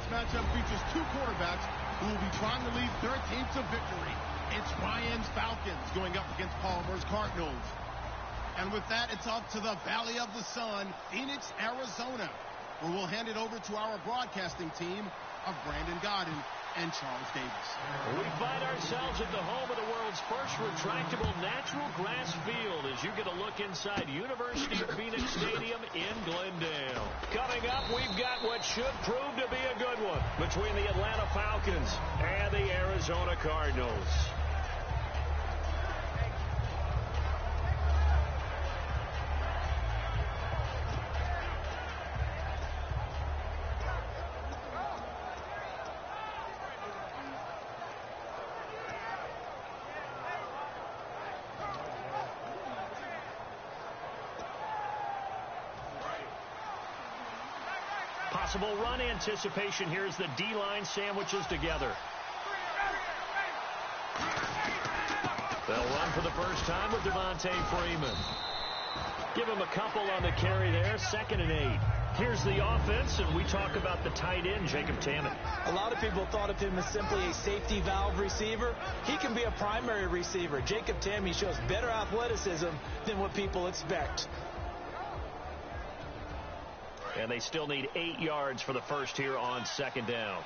matchup features two quarterbacks who will be trying to lead their teams to victory. It's Ryan's Falcons going up against Palmer's Cardinals. And with that, it's off to the Valley of the Sun, Phoenix, Arizona, where we'll hand it over to our broadcasting team of Brandon Godden and Charles Davis. We find ourselves at the home of the world's first retractable natural grass field as you get a look inside University of Phoenix Stadium in Glendale. Coming up, we've got what should prove to be a good one between the Atlanta Falcons and the Arizona Cardinals. Possible run anticipation here as the D-line sandwiches together. They'll run for the first time with Devontae Freeman. Give him a couple on the carry there, 2nd and 8. Here's the offense, and we talk about the tight end, Jacob Tammett. A lot of people thought of him as simply a safety valve receiver. He can be a primary receiver. Jacob Tammett shows better athleticism than what people expect. And they still need 8 yards for the first here on 2nd down.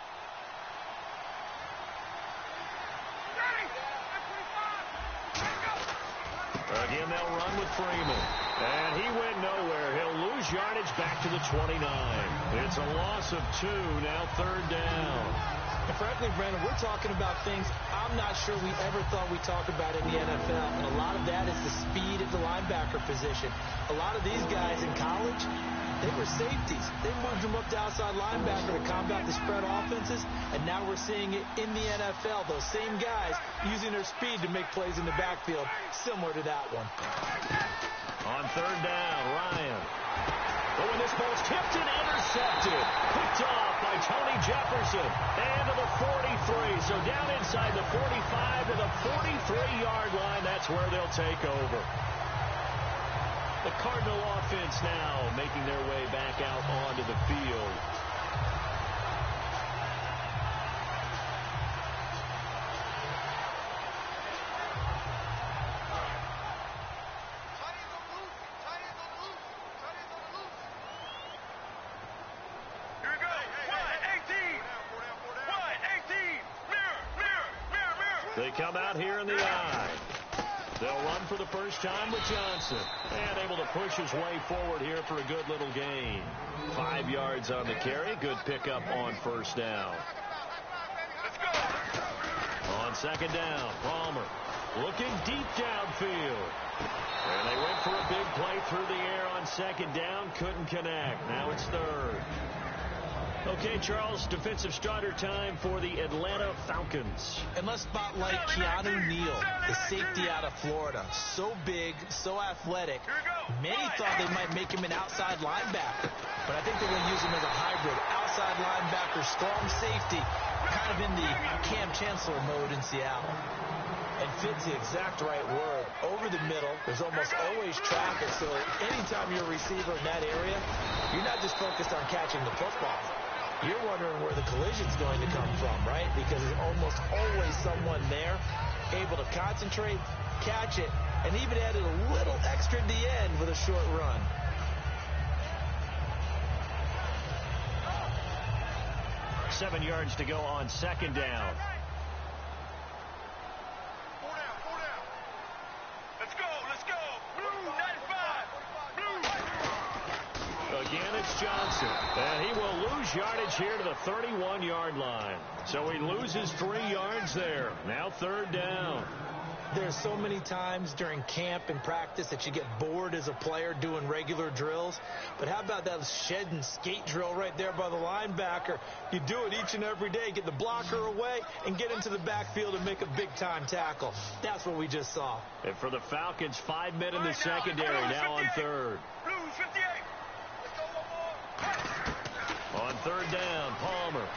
Again, they'll run with Freeman. And he went nowhere. He'll lose yardage back to the 29. It's a loss of 2, now 3rd down. And frankly, Brandon, we're talking about things I'm not sure we ever thought we'd talk about in the NFL. And a lot of that is the speed at the linebacker position. A lot of these guys in college, they were safeties. They moved them up to outside linebacker to combat the spread offenses, and now we're seeing it in the NFL. Those same guys using their speed to make plays in the backfield, similar to that one. On 3rd down, Ryan. But when this ball's tipped and intercepted, picked off by Tony Jefferson, and to the 43. So down inside the 45 to the 43-yard line. That's where they'll take over. The Cardinal offense now making their way back out onto the field. Here we go. 1-18. They come out here in the eye. They'll run for the first time with Johnson. And able to push his way forward here for a good little gain. 5 yards on the carry. Good pickup on 1st down. Let's go. On 2nd down, Palmer looking deep downfield. And they went for a big play through the air on 2nd down. Couldn't connect. Now it's 3rd. Okay, Charles, defensive starter time for the Atlanta Falcons. And let's spotlight Keanu Neal, the safety out of Florida. So big, so athletic. Many thought they might make him an outside linebacker, but I think they're going to use him as a hybrid. Outside linebacker, strong safety, kind of in the Cam Chancellor mode in Seattle. And fits the exact right word. Over the middle, there's almost always traffic, so anytime you're a receiver in that area, you're not just focused on catching the football. You're wondering where the collision's going to come from, right? Because there's almost always someone there able to concentrate, catch it, and even added a little extra at the end with a short run. Seven yards to go on 2nd down. 4 down. Let's go. Blue 95. Again, it's Johnson. And he will lose yardage here to the 31-yard line. So he loses 3 yards there. Now 3rd down. There's so many times during camp and practice that you get bored as a player doing regular drills. But how about that shed and skate drill right there by the linebacker? You do it each and every day. Get the blocker away and get into the backfield and make a big-time tackle. That's what we just saw. And for the Falcons, 5 men in the secondary now on 3rd. Blue 58. Let's go one more. On 3rd down, Palmer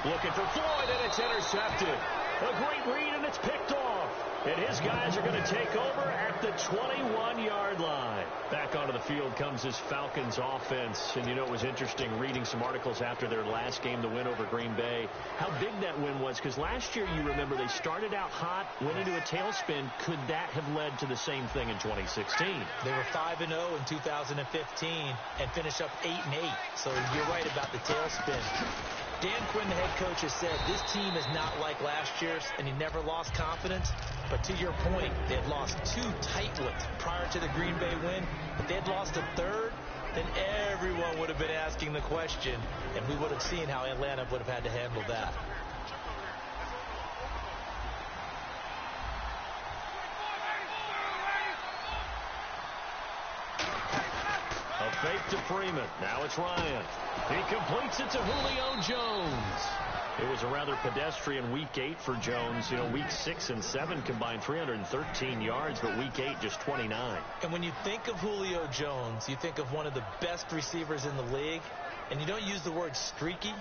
looking for Floyd, and it's intercepted. A great read, and it's picked off. And his guys are going to take over at the 21-yard line. Back onto the field comes this Falcons offense. And, you know, it was interesting reading some articles after their last game, the win over Green Bay, how big that win was. Because last year, you remember, they started out hot, went into a tailspin. Could that have led to the same thing in 2016? They were 5-0 in 2015 and finished up 8-8. So you're right about the tailspin. Dan Quinn, the head coach, has said this team is not like last year's, and he never lost confidence. But to your point, they had lost 2 tight ones prior to the Green Bay win. If they had lost a third, then everyone would have been asking the question, and we would have seen how Atlanta would have had to handle that. A fake to Freeman. Now it's Ryan. He completes it to Julio Jones. It was a rather pedestrian Week 8 for Jones. You know, Week 6 and 7 combined 313 yards, but Week 8 just 29. And when you think of Julio Jones, you think of one of the best receivers in the league. And you don't use the word streaky,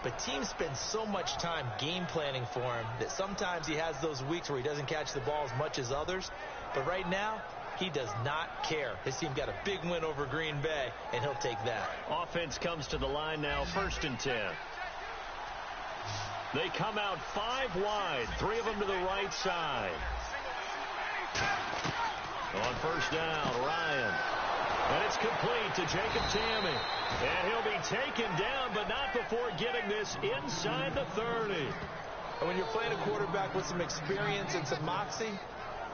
but teams spend so much time game planning for him that sometimes he has those weeks where he doesn't catch the ball as much as others. But right now, he does not care. His team got a big win over Green Bay, and he'll take that. Offense comes to the line now, 1st and 10. They come out 5 wide, 3 of them to the right side. On 1st down, Ryan. And it's complete to Jacob Tamme. And he'll be taken down, but not before getting this inside the 30. And when you're playing a quarterback with some experience and some moxie,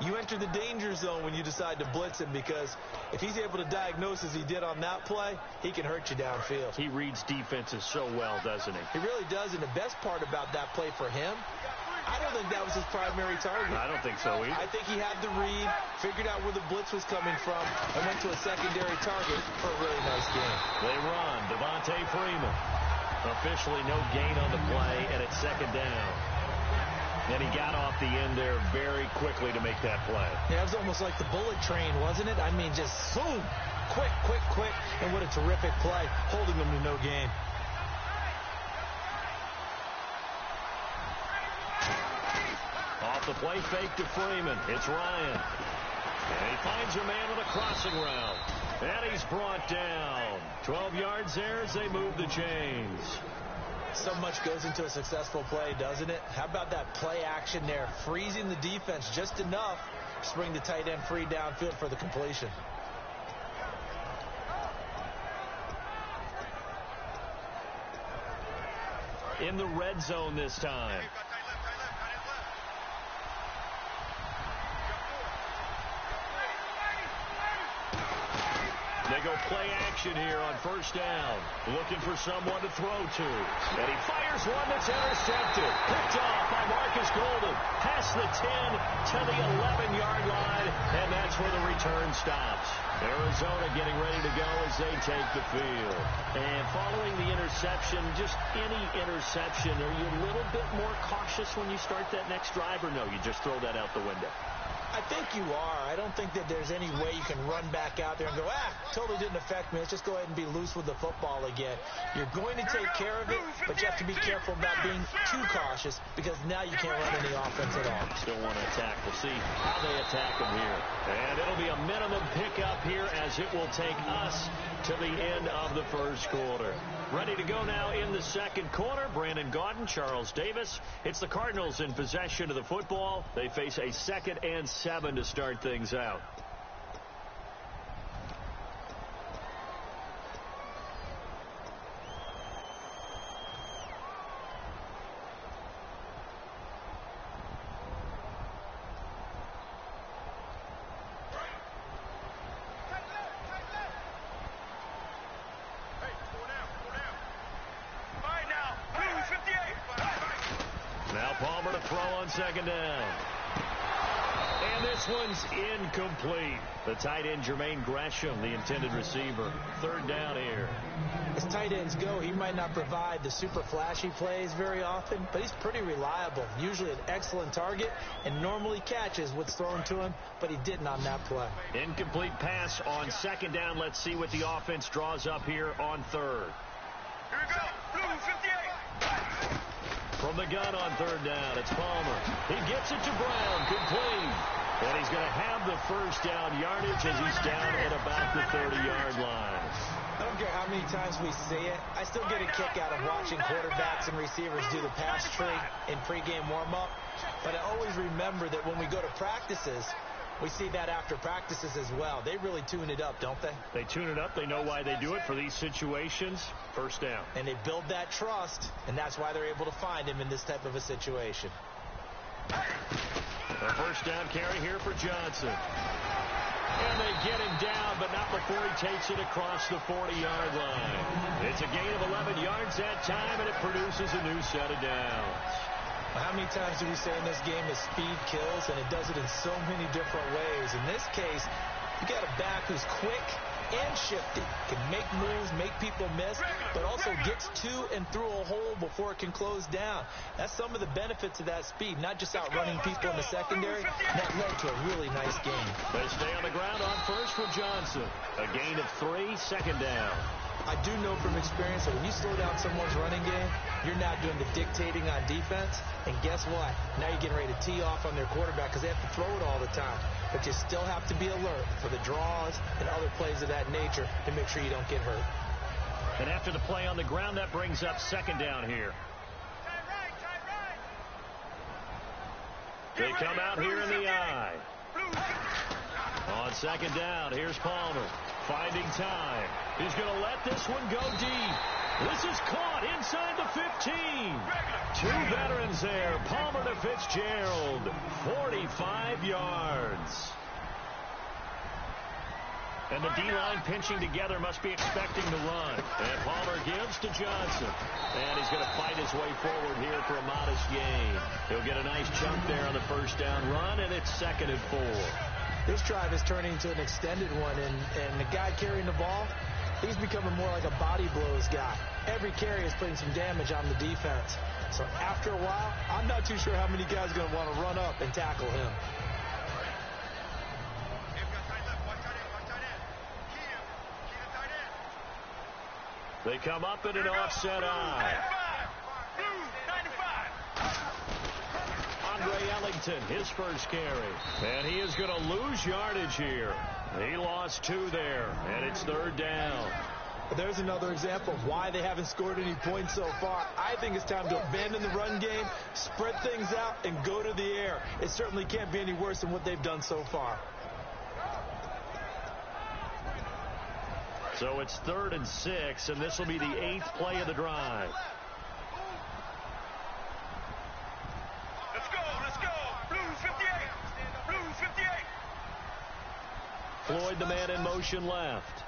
you enter the danger zone when you decide to blitz him, because if he's able to diagnose as he did on that play, he can hurt you downfield. He reads defenses so well, doesn't he? He really does, and the best part about that play for him, I don't think that was his primary target. I don't think so either. I think he had the read, figured out where the blitz was coming from, and went to a secondary target for a really nice game. They run. Devontae Freeman. Officially no gain on the play, and it's 2nd down. And he got off the end there very quickly to make that play. Yeah, it was almost like the bullet train, wasn't it? I mean, just boom, quick, quick, quick. And what a terrific play, holding them to no gain. Off the play fake to Freeman. It's Ryan. And he finds a man with a crossing route. And he's brought down. 12 yards there as they move the chains. So much goes into a successful play, doesn't it? How about that play action there? Freezing the defense just enough to bring the tight end free downfield for the completion. In the red zone this time. They go play action here on 1st down. Looking for someone to throw to. And he fires one that's intercepted. Picked off by Marcus Golden. Past the 10 to the 11-yard line. And that's where the return stops. Arizona getting ready to go as they take the field. And following the interception, just any interception, are you a little bit more cautious when you start that next drive, or no, you just throw that out the window? I think you are. I don't think that there's any way you can run back out there and go, totally didn't affect me. Let's just go ahead and be loose with the football again. You're going to take care of it, but you have to be careful about being too cautious, because now you can't run any offense at all. Still want to attack. We'll see how they attack them here. And it'll be a minimum pickup here as it will take us to the end of the 1st quarter. Ready to go now in the 2nd quarter. Brandon Gaudin, Charles Davis. It's the Cardinals in possession of the football. They face a 2nd and 7 to start things out. Now Palmer to throw on 2nd down. And this one's incomplete. The tight end, Jermaine Gresham, the intended receiver. 3rd down here. As tight ends go, he might not provide the super flashy plays very often, but he's pretty reliable. Usually an excellent target, and normally catches what's thrown to him, but he didn't on that play. Incomplete pass on 2nd down. Let's see what the offense draws up here on 3rd. Here we go. Blue 58. From the gun on third down, it's Palmer. He gets it to Brown, complete. And he's going to have the first down yardage as he's down at about the 30-yard line. I don't care how many times we see it. I still get a kick out of watching quarterbacks and receivers do the pass tree in pregame warm-up. But I always remember that when we go to practices, we see that after practices as well. They really tune it up, don't they? They tune it up. They know why they do it for these situations. First down. And they build that trust, and that's why they're able to find him in this type of a situation. A first down carry here for Johnson. And they get him down, but not before he takes it across the 40-yard line. It's a gain of 11 yards that time, and it produces a new set of downs. How many times do we say in this game that speed kills, and it does it in so many different ways? In this case, you got a back who's quick and shifty, can make moves, make people miss, but also gets to and through a hole before it can close down. That's some of the benefits of that speed, not just outrunning people in the secondary. That led to a really nice game. They stay on the ground on first for Johnson. A gain of 3, second down. I do know from experience that when you slow down someone's running game, you're not doing the dictating on defense. And guess what? Now you're getting ready to tee off on their quarterback because they have to throw it all the time. But you still have to be alert for the draws and other plays of that nature to make sure you don't get hurt. And after the play on the ground, that brings up second down here. They come out here in the eye. On second down, here's Palmer. Finding time. He's going to let this one go deep. This is caught inside the 15. Two veterans there. Palmer to Fitzgerald. 45 yards. And the D-line pinching together must be expecting the run. And Palmer gives to Johnson. And he's going to fight his way forward here for a modest gain. He'll get a nice chunk there on the first down run, and it's 2nd and 4. This drive is turning into an extended one, and the guy carrying the ball, he's becoming more like a body blows guy. Every carry is putting some damage on the defense. So after a while, I'm not too sure how many guys are going to want to run up and tackle him. They come up in an offset eye. Andre Ellington, his first carry. And he is going to lose yardage here. He lost 2 there, and it's 3rd down. There's another example of why they haven't scored any points so far. I think it's time to abandon the run game, spread things out, and go to the air. It certainly can't be any worse than what they've done so far. So it's 3rd and 6, and this will be the 8th play of the drive. Let's go. Blues 58. Blues 58. Floyd, the man in motion left.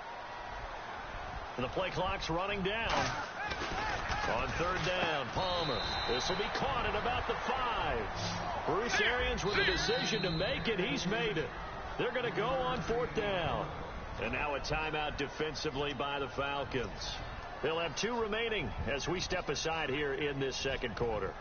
And the play clock's running down. On 3rd down, Palmer. This will be caught at about the 5. Bruce Arians with a decision to make, and he's made it. They're going to go on 4th down. And now a timeout defensively by the Falcons. They'll have 2 remaining as we step aside here in this second quarter.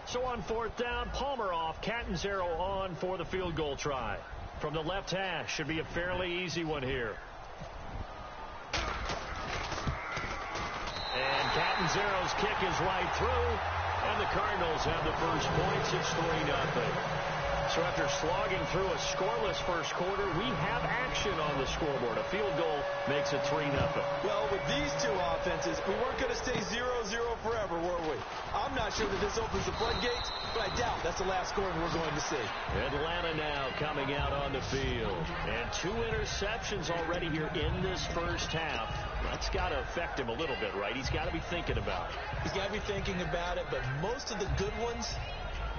So on 4th down, Palmer off, Catanzaro on for the field goal try. From the left hash, should be a fairly easy one here. And Catanzaro's kick is right through, and the Cardinals have the first points. It's 3-0. So after slogging through a scoreless first quarter, we have action on the scoreboard. A field goal makes it 3-0. Well, with these 2 offenses, we weren't going to stay 0-0 forever, were we? I'm not sure that this opens the floodgates, but I doubt that's the last scoring we're going to see. Atlanta now coming out on the field. And 2 interceptions already here in this first half. That's got to affect him a little bit, right? He's got to be thinking about it. He's got to be thinking about it, but most of the good ones,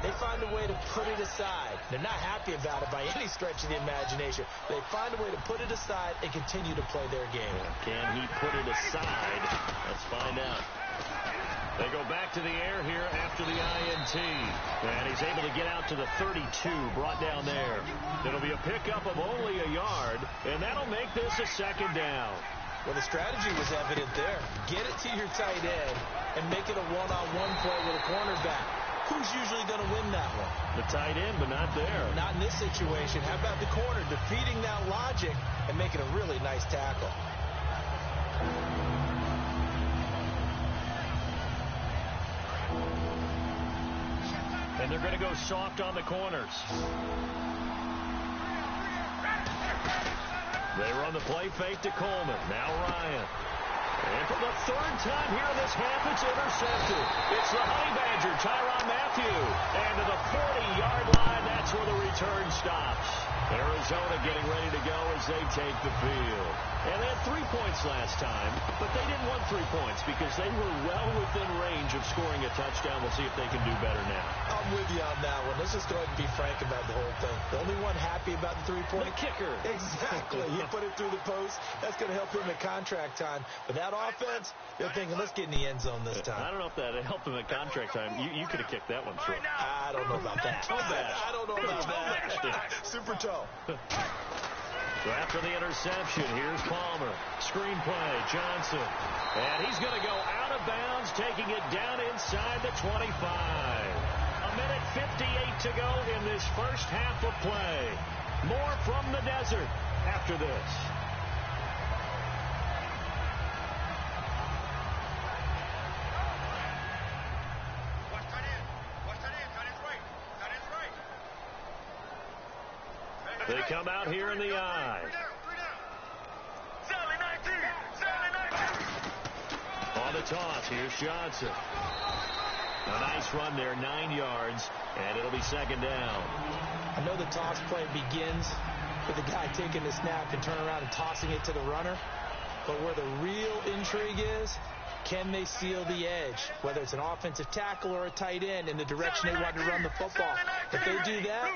they find a way to put it aside. They're not happy about it by any stretch of the imagination. They find a way to put it aside and continue to play their game. Can he put it aside? Let's find out. They go back to the air here after the INT. And he's able to get out to the 32, brought down there. It'll be a pickup of only a yard, and that'll make this a 2nd down. Well, the strategy was evident there. Get it to your tight end and make it a one-on-one play with a cornerback. Who's usually going to win that one? The tight end, but not there. Not in this situation. How about the corner defeating that logic and making a really nice tackle? And they're going to go soft on the corners. They run the play fake to Coleman. Now Ryan. And for the third time here in this half, it's intercepted. It's the Honey Badger, Tyrann Mathieu. And to the 40-yard line, that's where the return stops. Arizona getting ready to go as they take the field. And they had 3 points last time, but they didn't want 3 points because they were well within range of scoring a touchdown. We'll see if they can do better now. I'm with you on that one. Let's just go ahead and be frank about the whole thing. The only one happy about the 3-point. The kicker. Exactly. He put it through the post. That's going to help him at contract time. But that offense, they're thinking, let's get in the end zone this time. I don't know if that helped him at contract time. You could have kicked that one through. I don't know about that. I don't know about that. Super toe. So after the interception, here's Palmer. Screen play, Johnson. And he's going to go out of bounds, taking it down inside the 25. A minute 58 to go in this first half of play. More from the desert after this. They come out here in the eye. On the toss, here's Johnson. A nice run there, 9 yards, and it'll be second down. I know the toss play begins with the guy taking the snap and turning around and tossing it to the runner. But where the real intrigue is, can they seal the edge? Whether it's an offensive tackle or a tight end in the direction they want to run the football. If they do that,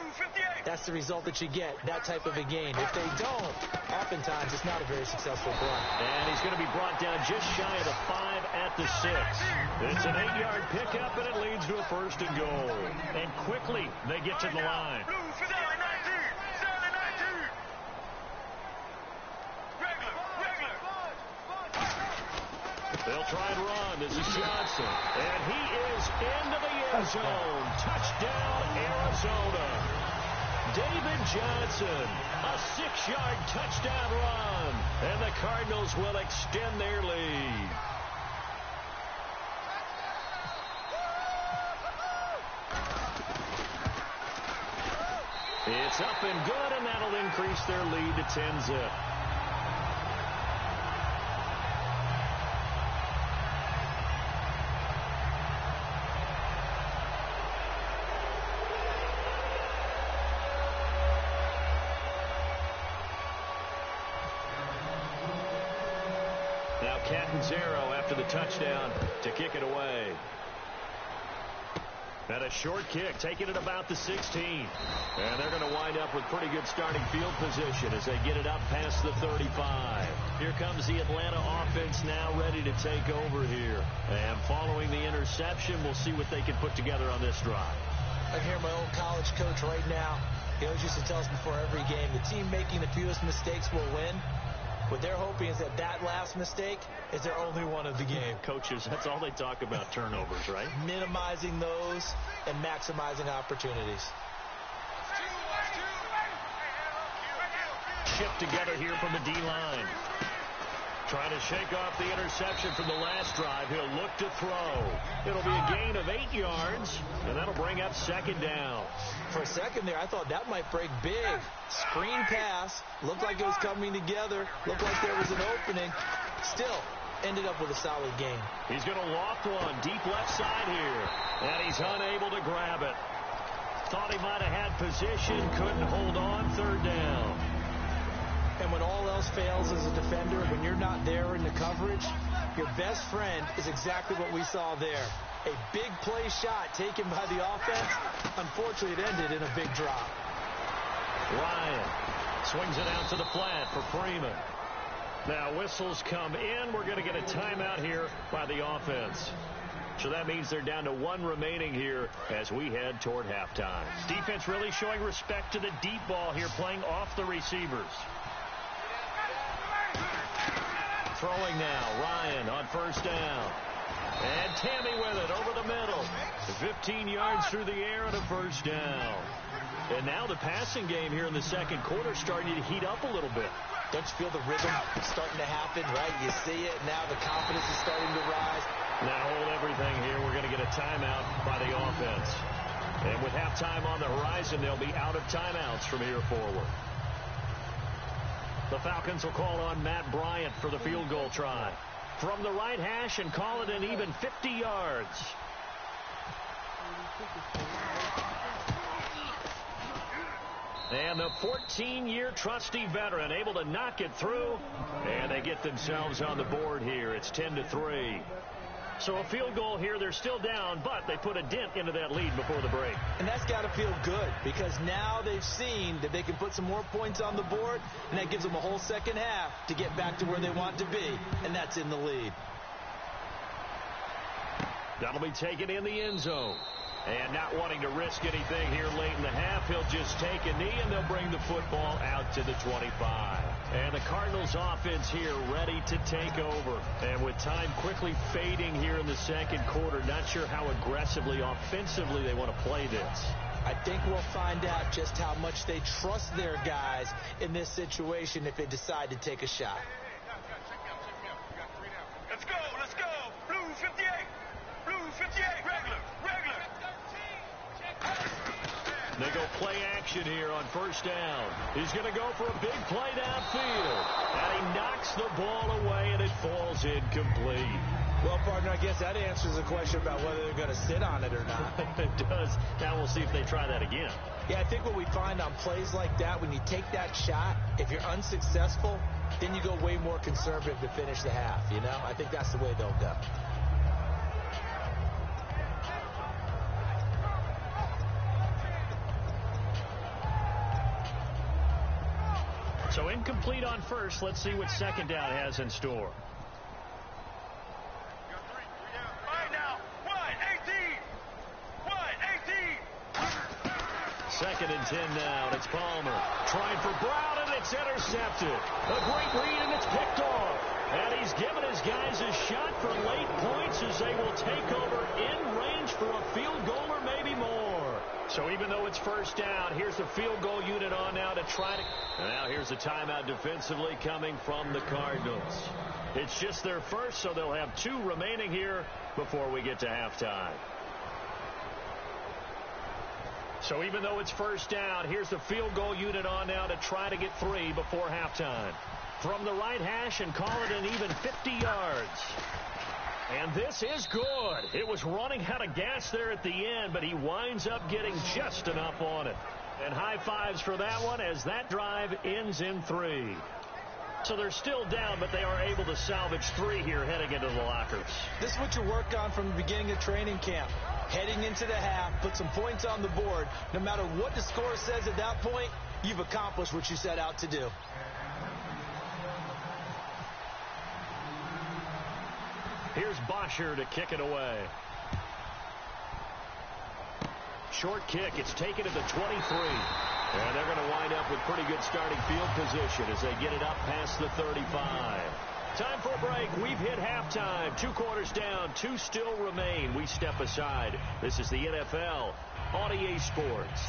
that's the result that you get, that type of a game. If they don't, oftentimes it's not a very successful play. And he's going to be brought down just shy of the 5 at the 6. It's an 8-yard pickup, and it leads to a first and goal. And quickly, they get to the line. They'll try and run. This is Johnson. And he is into the end zone. Touchdown, Arizona. David Johnson, a 6-yard touchdown run. And the Cardinals will extend their lead. It's up and good, and that'll increase their lead to 10-zip. Now Catanzaro after the touchdown to kick it away. And a short kick, taking it about the 16. And they're going to wind up with pretty good starting field position as they get it up past the 35. Here comes the Atlanta offense now ready to take over here. And following the interception, we'll see what they can put together on this drive. I hear my old college coach right now. He always used to tell us before every game, the team making the fewest mistakes will win. What they're hoping is that last mistake is their only one of the game. Coaches, that's all they talk about, turnovers, right? Minimizing those and maximizing opportunities. Shift together here from the D-line. Trying to shake off the interception from the last drive. He'll look to throw. It'll be a gain of 8 yards, and that'll bring up second down. For a second there, I thought that might break big. Screen pass. Looked like it was coming together. Looked like there was an opening. Still, ended up with a solid game. He's going to loft one deep left side here, and he's unable to grab it. Thought he might have had position, couldn't hold on, third down. And when all else fails as a defender, when you're not there in the coverage, your best friend is exactly what we saw there. A big play shot taken by the offense. Unfortunately, it ended in a big drop. Ryan swings it out to the flat for Freeman. Now whistles come in. We're going to get a timeout here by the offense. So that means they're down to 1 remaining here as we head toward halftime. Defense really showing respect to the deep ball here, playing off the receivers. throwing now. Ryan on first down. And Tammy with it over the middle. 15 yards through the air and a first down. And now the passing game here in the second quarter starting to heat up a little bit. Don't you feel the rhythm starting to happen, right? You see it. Now the confidence is starting to rise. Now hold everything here. We're going to get a timeout by the offense. And with halftime on the horizon, they'll be out of timeouts from here forward. The Falcons will call on Matt Bryant for the field goal try. From the right hash and call it an even 50 yards. And the 14-year trusty veteran able to knock it through. And they get themselves on the board here. It's 10-3. So a field goal here. They're still down, but they put a dent into that lead before the break. And that's got to feel good because now they've seen that they can put some more points on the board, and that gives them a whole second half to get back to where they want to be, and that's in the lead. That'll be taken in the end zone. And not wanting to risk anything here late in the half, he'll just take a knee, and they'll bring the football out to the 25. And the Cardinals offense here ready to take over. And with time quickly fading here in the second quarter, not sure how aggressively, offensively they want to play this. I think we'll find out just how much they trust their guys in this situation if they decide to take a shot. Let's go, let's go. Blue 58. Blue 58. Regular. They go play action here on first down. He's going to go for a big play downfield. And he knocks the ball away, and it falls incomplete. Well, partner, I guess that answers the question about whether they're going to sit on it or not. It does. Now we'll see if they try that again. Yeah, I think what we find on plays like that, when you take that shot, if you're unsuccessful, then you go way more conservative to finish the half, you know? I think that's the way they'll go. So incomplete on first. Let's see what second down has in store. Right now. 18. Second and 10 now. It's Palmer trying for Brown, and it's intercepted. A great read, and it's picked off. And he's given his guys a shot for late points as they will take over in range for a field goal or maybe more. So even though it's first down, here's the field goal unit on now to try to... And now here's a timeout defensively coming from the Cardinals. It's just their first, so they'll have 2 remaining here before we get to halftime. So even though it's first down, here's the field goal unit on now to try to get 3 before halftime. From the right hash and call it an even 50 yards. And this is good. It was running out of gas there at the end, but he winds up getting just enough on it. And high fives for that one as that drive ends in 3. So they're still down, but they are able to salvage 3 here heading into the lockers. This is what you work on from the beginning of training camp. Heading into the half, put some points on the board. No matter what the score says at that point, you've accomplished what you set out to do. Here's Bosher to kick it away. Short kick. It's taken at the 23. And they're going to wind up with pretty good starting field position as they get it up past the 35. Time for a break. We've hit halftime. 2 quarters down. 2 still remain. We step aside. This is the NFL on EA Sports.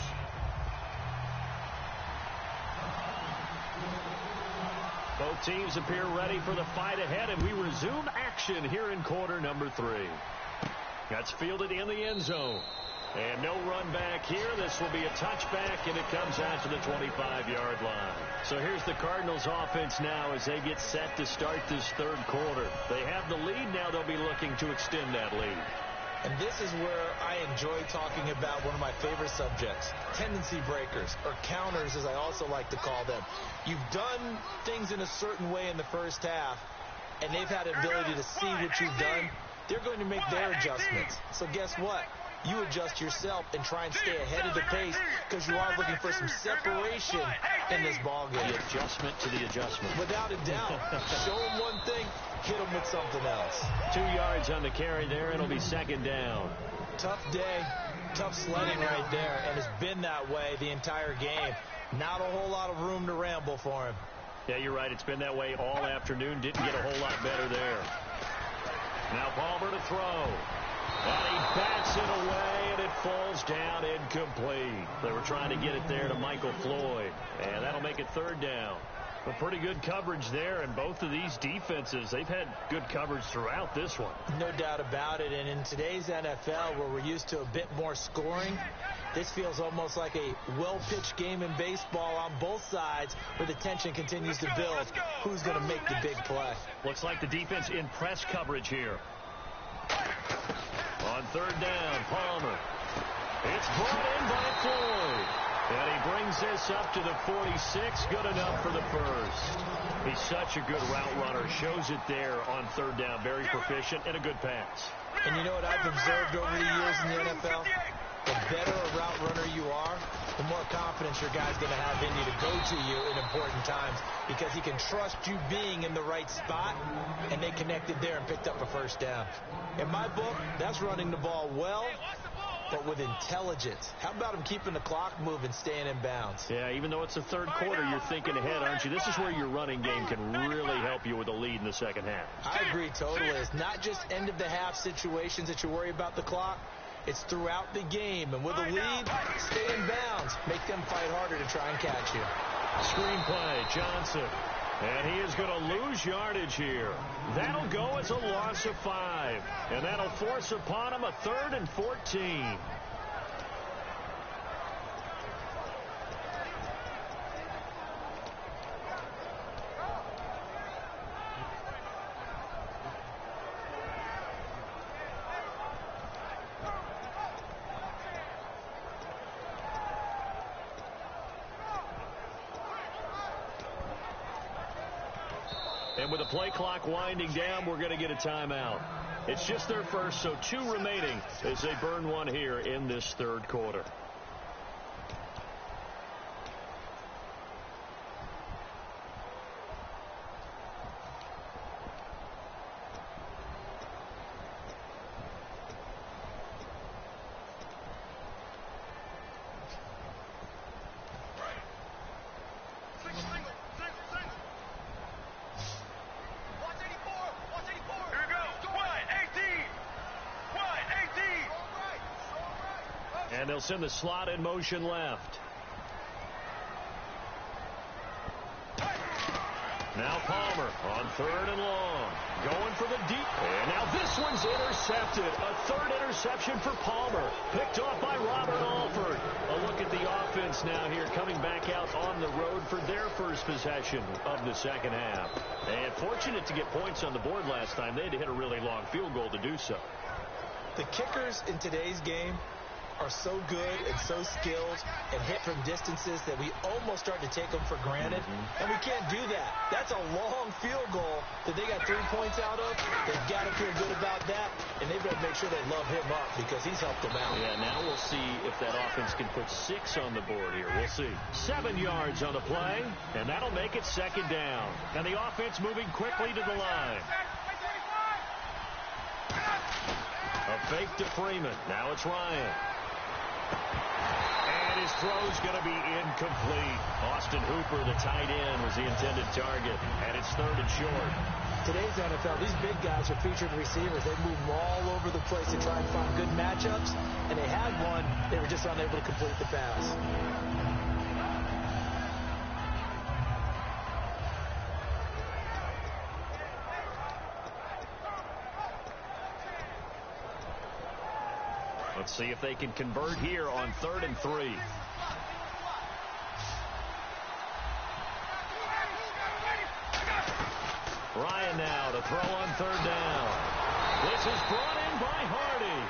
Both teams appear ready for the fight ahead, and we resume action here in quarter number 3. That's fielded in the end zone. And no run back here. This will be a touchback, and it comes out to the 25-yard line. So here's the Cardinals offense now as they get set to start this third quarter. They have the lead. Now they'll be looking to extend that lead. And this is where I enjoy talking about one of my favorite subjects, tendency breakers, or counters as I also like to call them. You've done things in a certain way in the first half, and they've had an ability to see what you've done. They're going to make their adjustments. So guess what? You adjust yourself and try and stay ahead of the pace because you are looking for some separation in this ballgame. The adjustment to the adjustment. Without a doubt. Show them one thing, hit them with something else. 2 yards on the carry there. It'll be second down. Tough day, tough sledding right there, and it's been that way the entire game. Not a whole lot of room to ramble for him. Yeah, you're right. It's been that way all afternoon. Didn't get a whole lot better there. Now Palmer to throw. And he bats it away, and it falls down incomplete. They were trying to get it there to Michael Floyd, and that'll make it third down. But pretty good coverage there, and both of these defenses, they've had good coverage throughout this one. No doubt about it, and in today's NFL, where we're used to a bit more scoring, this feels almost like a well-pitched game in baseball on both sides where the tension continues to build. Who's going to make the big play? Looks like the defense in press coverage here. On third down, Palmer. It's brought in by Floyd. And he brings this up to the 46. Good enough for the first. He's such a good route runner. Shows it there on third down. Very proficient and a good pass. And you know what I've observed over the years in the NFL? The better a route runner you are, the more confidence your guy's going to have in you to go to you in important times because he can trust you being in the right spot, and they connected there and picked up a first down. In my book, that's running the ball well, but with intelligence. How about him keeping the clock moving, staying in bounds? Yeah, even though it's the third quarter, you're thinking ahead, aren't you? This is where your running game can really help you with a lead in the second half. I agree totally. It's not just end-of-the-half situations that you worry about the clock. It's throughout the game, and with a lead, stay in bounds. Make them fight harder to try and catch you. Screenplay, Johnson. And he is going to lose yardage here. That'll go as a loss of 5. And that'll force upon him a 3rd and 14. And with the play clock winding down, we're going to get a timeout. It's just their first, so 2 remaining as they burn one here in this third quarter. And they'll send the slot in motion left. Now Palmer on 3rd and long. Going for the deep. And now this one's intercepted. A 3rd interception for Palmer. Picked off by Robert Alford. A look at the offense now here coming back out on the road for their first possession of the second half. And fortunate to get points on the board last time. They had to hit a really long field goal to do so. The kickers in today's game are so good and so skilled and hit from distances that we almost start to take them for granted. And we can't do that. That's a long field goal that they got 3 points out of. They've got to feel good about that, and they've got to make sure they love him up because he's helped them out. Yeah, now we'll see if that offense can put 6 on the board here. We'll see. 7 yards on the play, and that'll make it second down. And the offense moving quickly to the line. A fake to Freeman. Now it's Ryan. And his throw's going to be incomplete. Austin Hooper, the tight end, was the intended target. And it's 3rd and short. Today's NFL, these big guys are featured receivers. They move all over the place to try and find good matchups. And they had one. They were just unable to complete the pass. Let's see if they can convert here on 3rd and 3. Ryan now to throw on 3rd down. This is brought in by Hardy.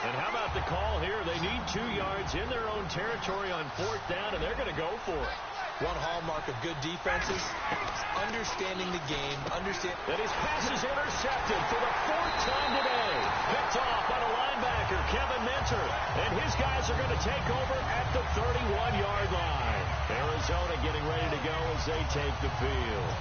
And how about the call here? They need 2 yards in their own territory on 4th down, and they're going to go for it. One hallmark of good defenses is understanding the game, And his pass is intercepted for the 4th time today. Picked off by the linebacker, Kevin Minter. And his guys are going to take over at the 31-yard line. Arizona getting ready to go as they take the field.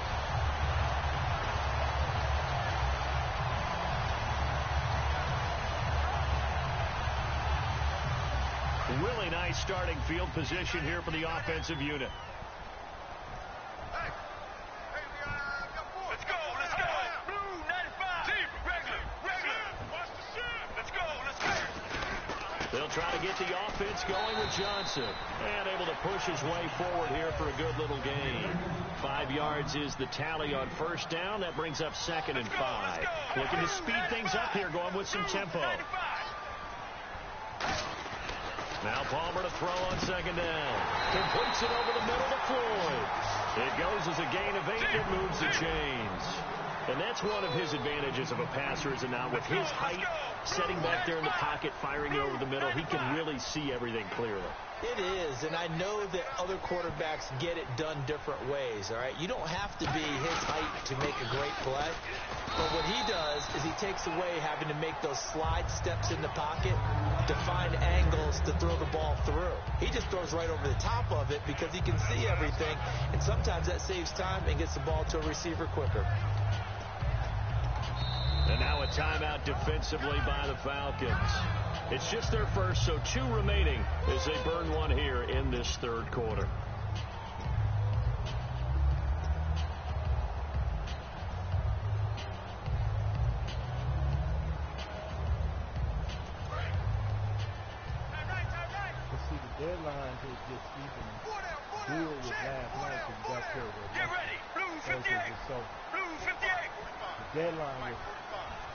Really nice starting field position here for the offensive unit. try to get the offense going with Johnson. And able to push his way forward here for a good little gain. 5 yards is the tally on first down. That brings up 2nd and 5. Looking to speed things up here, going with some tempo. Now Palmer to throw on 2nd down. Completes it over the middle to Floyd. It goes as a gain of 8 and moves the chains. And that's one of his advantages of a passer, is it not? With his height, setting back there in the pocket, firing it over the middle, he can really see everything clearly. It is, and I know that other quarterbacks get it done different ways, all right? You don't have to be his height to make a great play, but what he does is he takes away having to make those slide steps in the pocket to find angles to throw the ball through. He just throws right over the top of it because he can see everything, and sometimes that saves time and gets the ball to a receiver quicker. And now a timeout defensively by the Falcons. It's just their first, so 2 remaining as they burn one here in this 3rd quarter. See, the deadline is just even deal with last night because you got killed. Get ready. Blue 58. Blue 58. The deadline was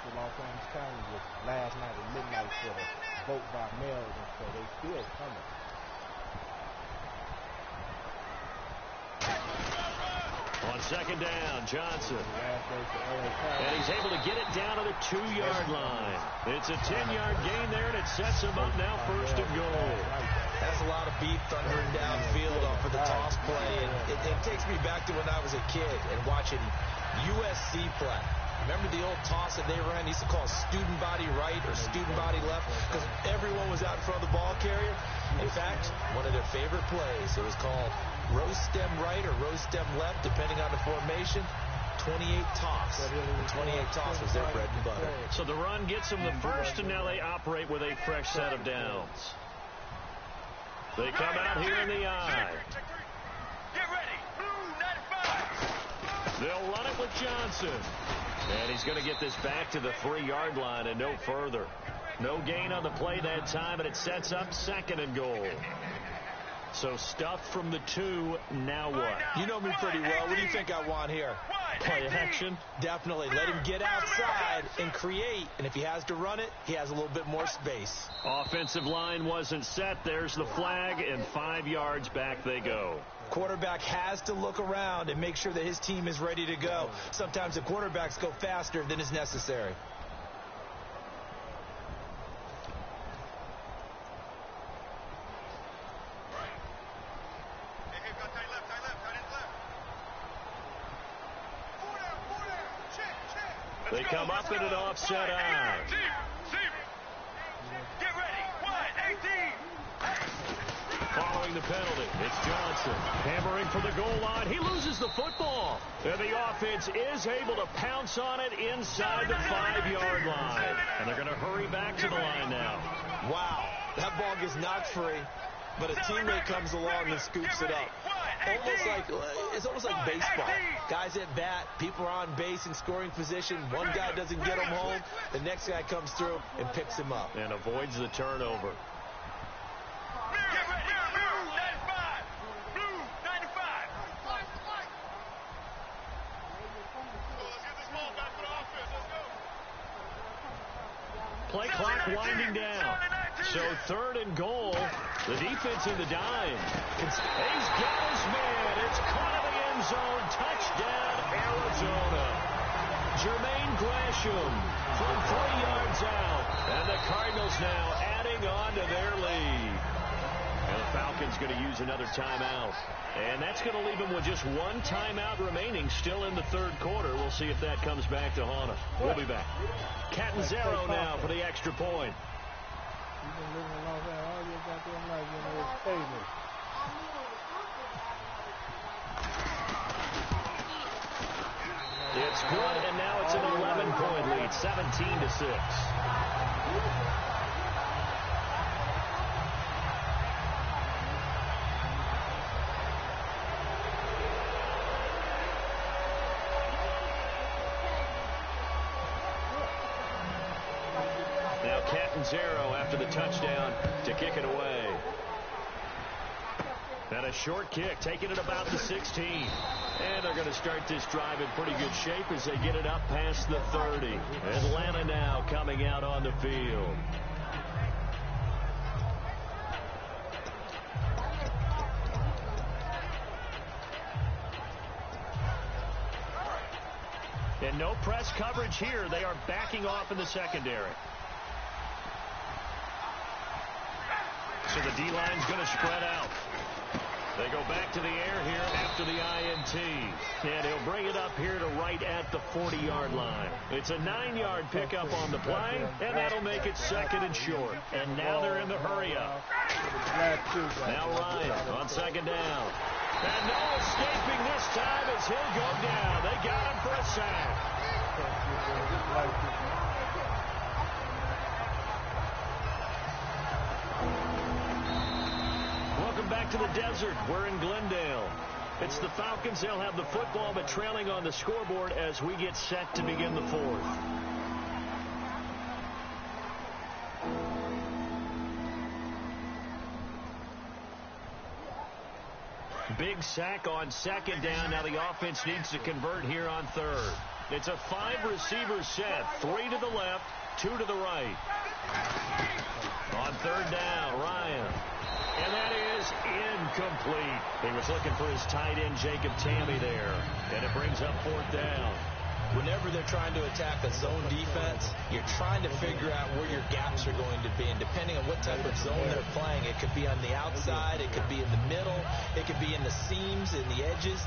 for Los Angeles County was last night at midnight for the vote by mail, and so they still coming. On 2nd down, Johnson. And he's able to get it down to the 2-yard line. It's a 10-yard gain there, and it sets him up now 1st and goal. That's a lot of beef thundering downfield off of the toss play, and it takes me back to when I was a kid and watching USC play. Remember the old toss that they ran? They used to call student body right or student body left because everyone was out in front of the ball carrier. In fact, one of their favorite plays, it was called rose stem right or rose stem left, depending on the formation. 28 toss. The 28 toss was their bread and butter. So the run gets them the first, and now they operate with a fresh set of downs. They come out here in the eye. Get ready. Blue 95. They'll run it with Johnson. And he's going to get this back to the 3-yard line and no further. No gain on the play that time, and it sets up 2nd and goal. So stuff from the 2, now what? You know me pretty well. What do you think I want here? Play action? Definitely. Let him get outside and create. And if he has to run it, he has a little bit more space. Offensive line wasn't set. There's the flag, and 5 yards back they go. Quarterback has to look around and make sure that his team is ready to go. Sometimes the quarterbacks go faster than is necessary. They come up in an offset eye. Get ready. 18. Following the penalty, it's Johnson hammering for the goal line. He loses the football. And the offense is able to pounce on it inside the 5-yard line. And they're going to hurry back to the line now. Wow, that ball gets knocked free, but a teammate comes along and scoops it up. It's almost like baseball. Guys at bat, people are on base in scoring position. One guy doesn't get him home. The next guy comes through and picks him up. And avoids the turnover. Get ready. Blue 95. Blue 95. Let's get this ball back to the offense. Let's go. Play clock winding down. So 3rd and goal. The defense in the dime. He's got his man. It's caught in the end zone. Touchdown, Arizona. Jermaine Gresham from 3 yards out. And the Cardinals now adding on to their lead. And the Falcons going to use another timeout. And that's going to leave them with just 1 timeout remaining still in the 3rd quarter. We'll see if that comes back to haunt us. We'll be back. Catanzaro now for the extra point. You've been living in Los Angeles all your goddamn life, you know, it's famous. It's good, and now it's an 11-point lead, 17-6. Catanzaro after the touchdown to kick it away. And a short kick, taking it about the 16. And they're going to start this drive in pretty good shape as they get it up past the 30. Atlanta now coming out on the field. And no press coverage here. They are backing off in the secondary. So the D-line's going to spread out. They go back to the air here after the INT. And he'll bring it up here to right at the 40-yard line. It's a 9-yard pickup on the play, and that'll make it second and short. And now they're in the hurry-up. Now Ryan on second down. And no escaping this time as he'll go down. They got him for a sack. Welcome back to the desert. We're in Glendale. It's the Falcons. They'll have the football, but trailing on the scoreboard as we get set to begin the fourth. Big sack on second down. Now the offense needs to convert here on third. It's a 5-receiver set. 3 to the left, 2 to the right. On third down, Ryan. And that is incomplete. He was looking for his tight end, Jacob Tammy, there. And it brings up fourth down. Whenever they're trying to attack a zone defense, you're trying to figure out where your gaps are going to be. And depending on what type of zone they're playing, it could be on the outside, it could be in the middle, it could be in the seams, in the edges.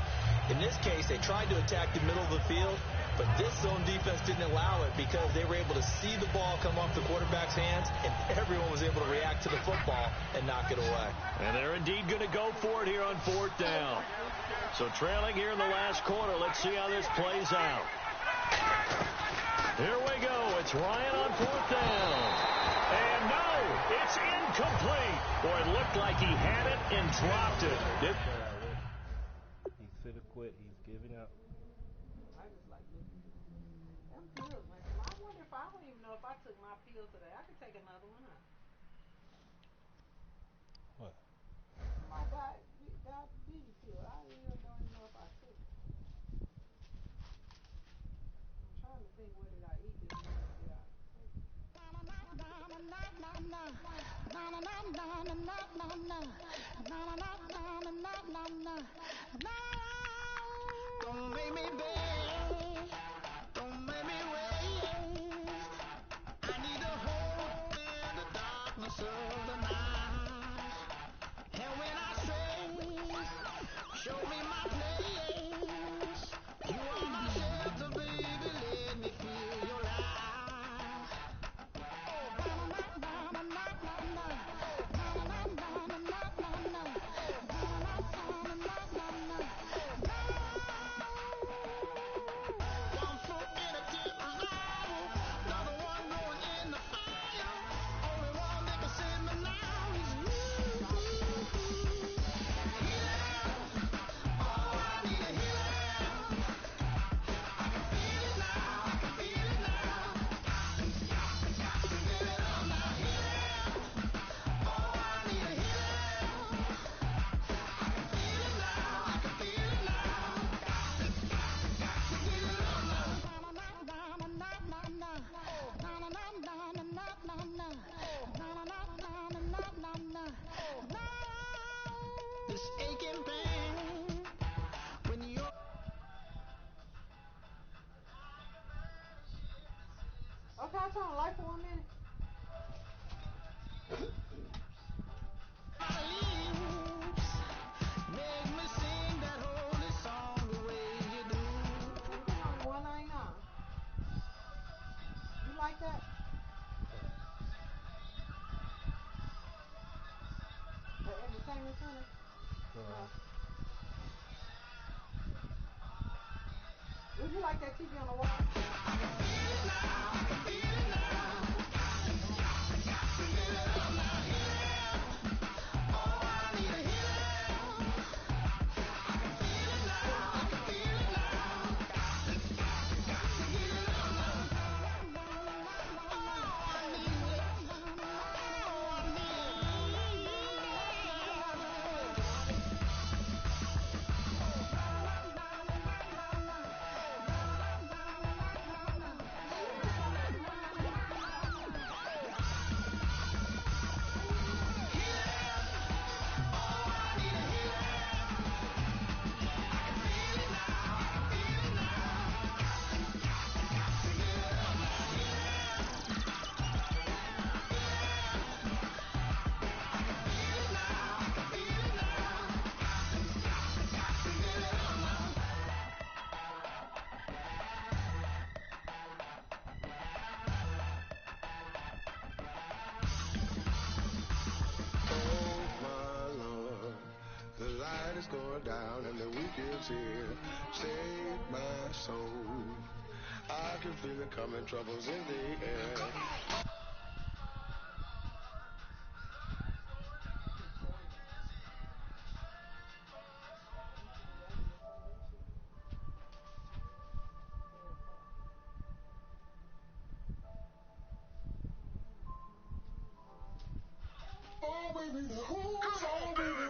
In this case, they tried to attack the middle of the field, but this zone defense didn't allow it because they were able to see the ball come off the quarterback's hands, and everyone was able to react to the football and knock it away. And they're indeed going to go for it here on fourth down. So trailing here in the last quarter, let's see how this plays out. Here we go. It's Ryan on fourth down. And no, it's incomplete. Boy, it looked like he had it and dropped it. He should have quit. He's giving up. I just like this. Them pills, man. I wonder if I don't even know if I took my pill today. I could take another one, huh? What? My diabetes pill. I don't even know if I took it. I'm trying to think, where did I eat this morning? Did I take it? Don't make me beg, don't make me wait. I need a hope in the darkness of the night. And when I stray, show me my place. You are my shelter, baby, let me feel your light. One foot in a deep revival, another one going in the fire. Only one that can save me now is you. Healing, oh, I need a healing. I can feel it now, I can feel it now. Got to give it up now, healing. Oh, I need a healing. I can feel it now, I can feel it now. Got to give it up now. This aching pain when you're Okay, I'll turn the light for 1 minute. my lips, make me sing that holy song the way you do. It's only $1.99. You like that? The entertainment center? Would you like that TV on the wall? I can feel it now, I can feel it now. Got to give it up now, healing. Oh, I need a healing. I can feel it now, I can feel it now. Got to give it up now. Oh, I need it. going down and the weekend's here. Save my soul. I can feel it coming, troubles in the air. Oh, baby, the who's on, baby,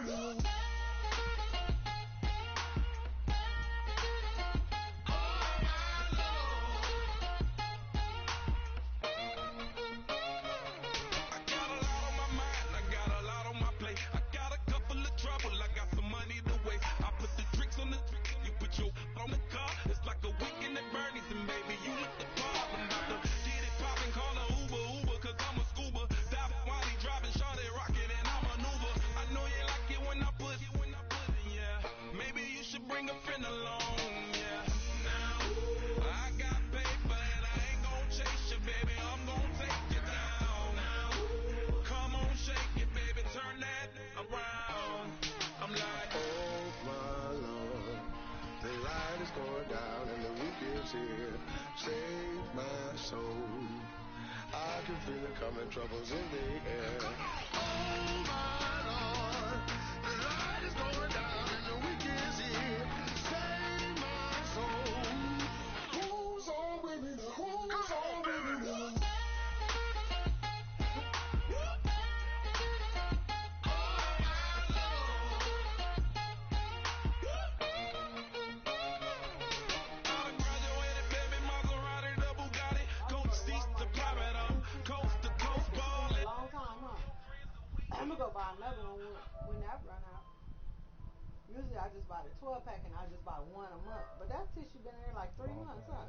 here. Save my soul. I can feel it coming, troubles in the air. Oh my Lord, the light is going down and the weekend's here. Save my soul. Who's on with me? Who's on with me? I'm gonna go buy another one when that run out. Usually I just buy the 12 pack and I just buy one a month. But that tissue been in there like 3 months, huh?